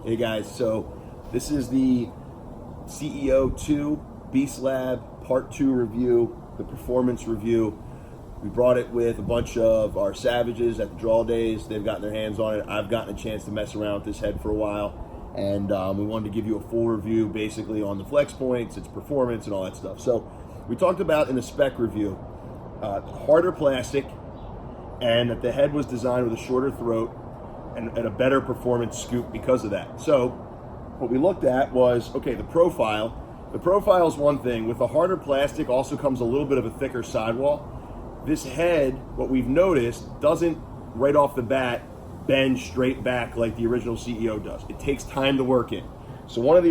Hey guys, so this is the CEO 2 Beast Lab Part 2 review, the performance review. We brought it with a bunch of our savages at the draw days. They've gotten their hands on it. I've gotten a chance to mess around with this head for a while, and we wanted to give you a full review basically on the flex points, its performance, and all that stuff. So we talked about in the spec review, harder plastic, and that the head was designed with a shorter throat and a better performance scoop because of that. So what we looked at was, okay, the profile. The profile is one thing. With the harder plastic also comes a little bit of a thicker sidewall. This head, what we've noticed, doesn't right off the bat bend straight back like the original CEO does. It takes time to work in. So one of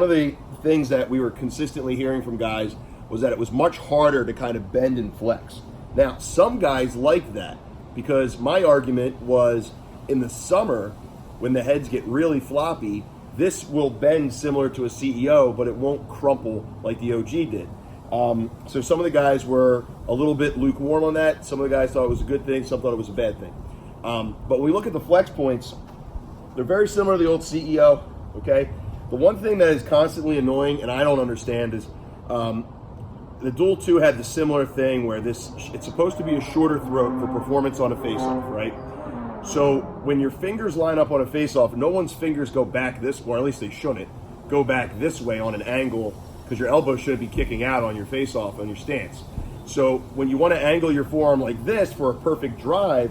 the things that we were consistently hearing from guys was that it was much harder to kind of bend and flex. Now, some guys like that because my argument was, in the summer, when the heads get really floppy, this will bend similar to a CEO, but it won't crumple like the OG did. So some of the guys were a little bit lukewarm on that. Some of the guys thought it was a good thing. Some thought it was a bad thing. But when we look at the flex points, they're very similar to the old CEO, okay? The one thing that is constantly annoying, and I don't understand, is the Dual 2 had the similar thing where it's supposed to be a shorter throat for performance on a face-off, right? So when your fingers line up on a face-off, no one's fingers go back this way, or at least they shouldn't, go back this way on an angle, because your elbow shouldn't be kicking out on your face-off, on your stance. So when you want to angle your forearm like this for a perfect drive,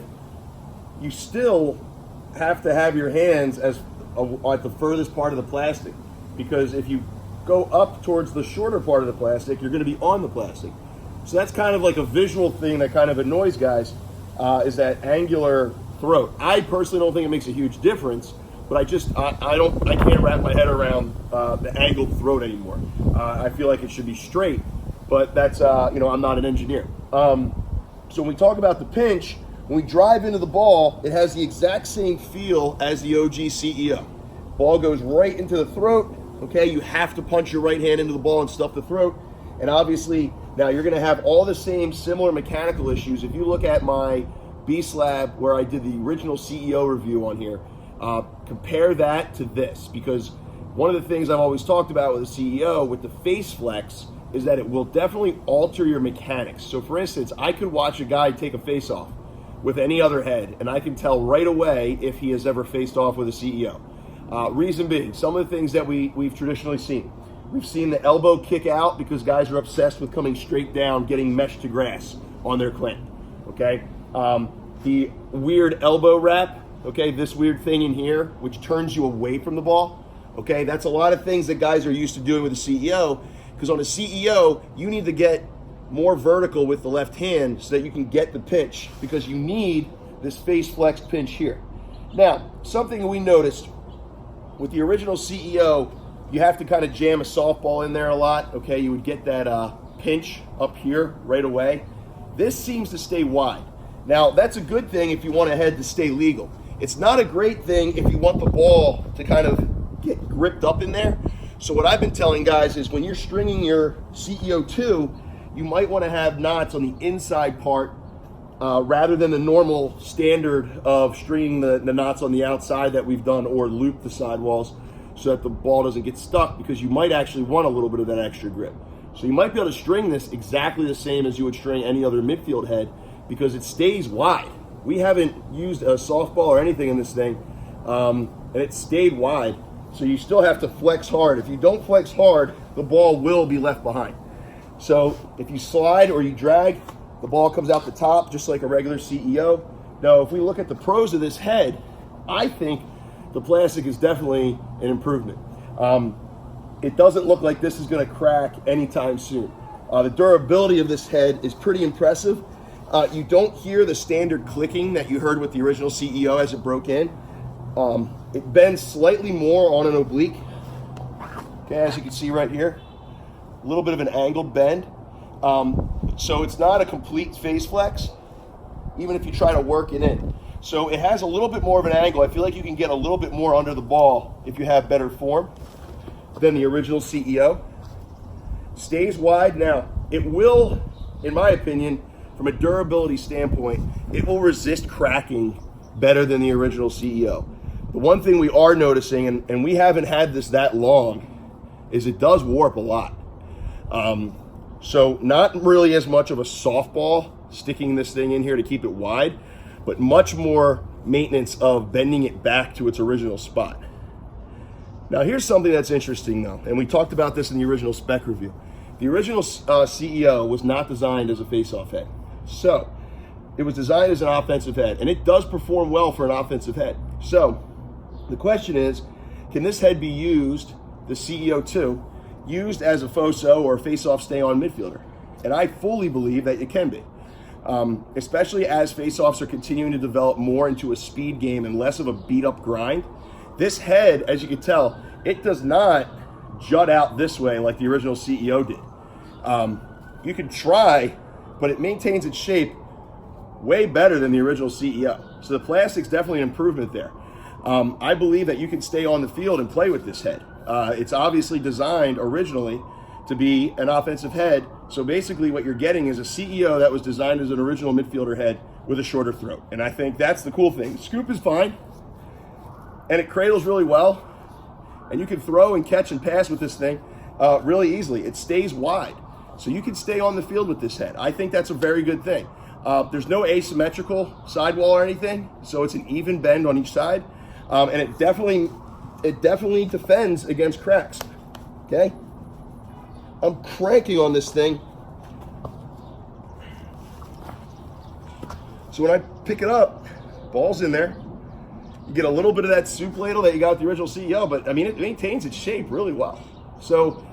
you still have to have your hands at the furthest part of the plastic, because if you go up towards the shorter part of the plastic, you're going to be on the plastic. So that's kind of like a visual thing that kind of annoys guys, is that angular throat. I personally don't think it makes a huge difference, but I can't wrap my head around the angled throat anymore. I feel like it should be straight, but that's I'm not an engineer. So when we talk about the pinch, when we drive into the ball, it has the exact same feel as the OG CEO. Ball goes right into the throat. Okay, you have to punch your right hand into the ball and stuff the throat, and obviously now you're going to have all the same similar mechanical issues. If you look at my Beast Lab, where I did the original CEO review on here, compare that to this, because one of the things I've always talked about with the CEO, with the face flex, is that it will definitely alter your mechanics. So for instance, I could watch a guy take a face off with any other head, and I can tell right away if he has ever faced off with a CEO. Reason being, some of the things that we've traditionally seen. We've seen the elbow kick out because guys are obsessed with coming straight down, getting mesh to grass on their clamp, okay? The weird elbow wrap, okay, this weird thing in here, which turns you away from the ball, okay? That's a lot of things that guys are used to doing with a CEO, because on a CEO, you need to get more vertical with the left hand so that you can get the pinch, because you need this face flex pinch here. Now, something we noticed with the original CEO, you have to kind of jam a softball in there a lot, okay? You would get that pinch up here right away. This seems to stay wide. Now, that's a good thing if you want a head to stay legal. It's not a great thing if you want the ball to kind of get gripped up in there. So what I've been telling guys is when you're stringing your CEO 2, you might want to have knots on the inside part rather than the normal standard of stringing the knots on the outside that we've done, or loop the sidewalls so that the ball doesn't get stuck, because you might actually want a little bit of that extra grip. So you might be able to string this exactly the same as you would string any other midfield head, because it stays wide. We haven't used a softball or anything in this thing, and it stayed wide. So you still have to flex hard. If you don't flex hard, the ball will be left behind. So if you slide or you drag, the ball comes out the top just like a regular CEO. Now, if we look at the pros of this head, I think the plastic is definitely an improvement. It doesn't look like this is going to crack anytime soon. The durability of this head is pretty impressive. You don't hear the standard clicking that you heard with the original CEO as it broke in. It bends slightly more on an oblique. Okay, as you can see right here, a little bit of an angled bend. So it's not a complete face flex, even if you try to work it in. So it has a little bit more of an angle. I feel like you can get a little bit more under the ball if you have better form than the original CEO. Stays wide. Now, it will, in my opinion, from a durability standpoint, it will resist cracking better than the original CEO. The one thing we are noticing, and we haven't had this that long, is it does warp a lot. So not really as much of a softball sticking this thing in here to keep it wide, but much more maintenance of bending it back to its original spot. Now here's something that's interesting though, and we talked about this in the original spec review. The original CEO was not designed as a face-off head. So it was designed as an offensive head, and it does perform well for an offensive head. So the question is, can this head be used, the CEO2, used as a FOA or a face-off stay-on midfielder? And I fully believe that it can be. Especially as face-offs are continuing to develop more into a speed game and less of a beat-up grind. This head, as you can tell, it does not jut out this way like the original CEO did. You can try, but it maintains its shape way better than the original CEO. So the plastic's definitely an improvement there. I believe that you can stay on the field and play with this head. It's obviously designed originally to be an offensive head. So basically what you're getting is a CEO that was designed as an original midfielder head with a shorter throat. And I think that's the cool thing. The scoop is fine, and it cradles really well. And you can throw and catch and pass with this thing really easily. It stays wide. So you can stay on the field with this head. I think that's a very good thing. There's no asymmetrical sidewall or anything, so it's an even bend on each side. And it definitely defends against cracks, okay? I'm cranking on this thing. So when I pick it up, ball's in there. You get a little bit of that soup ladle that you got with the original CEO, but I mean, it maintains its shape really well. So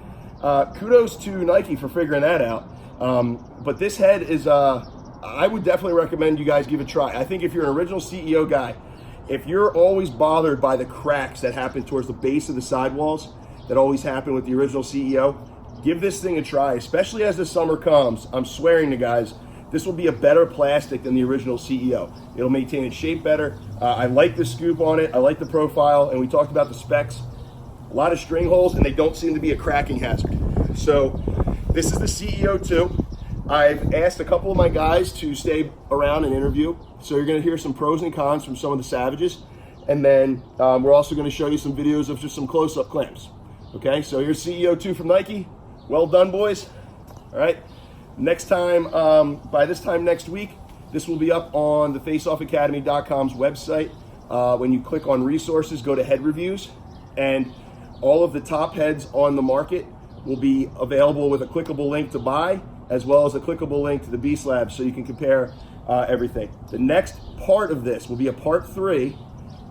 kudos to Nike for figuring that out. But this head is, I would definitely recommend you guys give it a try. I think if you're an original CEO guy, if you're always bothered by the cracks that happen towards the base of the sidewalls that always happen with the original CEO, give this thing a try, especially as the summer comes. I'm swearing to guys, this will be a better plastic than the original CEO. It'll maintain its shape better. I like the scoop on it. I like the profile, and we talked about the specs. A lot of string holes, and they don't seem to be a cracking hazard. So this is the CEO2. I've asked a couple of my guys to stay around and interview. So you're gonna hear some pros and cons from some of the Savages. And then we're also gonna show you some videos of just some close-up clamps. Okay, so here's CEO2 from Nike. Well done, boys. All right, next time, by this time next week, this will be up on the faceoffacademy.com's website. When you click on resources, go to head reviews, and all of the top heads on the market will be available with a clickable link to buy, as well as a clickable link to the Beast Lab, so you can compare everything. The next part of this will be a part 3,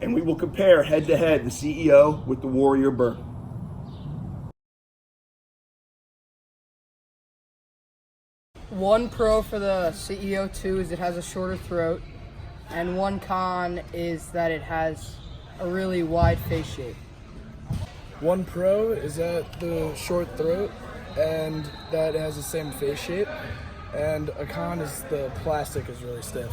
and we will compare head to head the CEO with the Warrior Burn. One pro for the CEO2 is it has a shorter throat, and one con is that it has a really wide face shape. One pro is that the short throat and that it has the same face shape, and a con is the plastic is really stiff.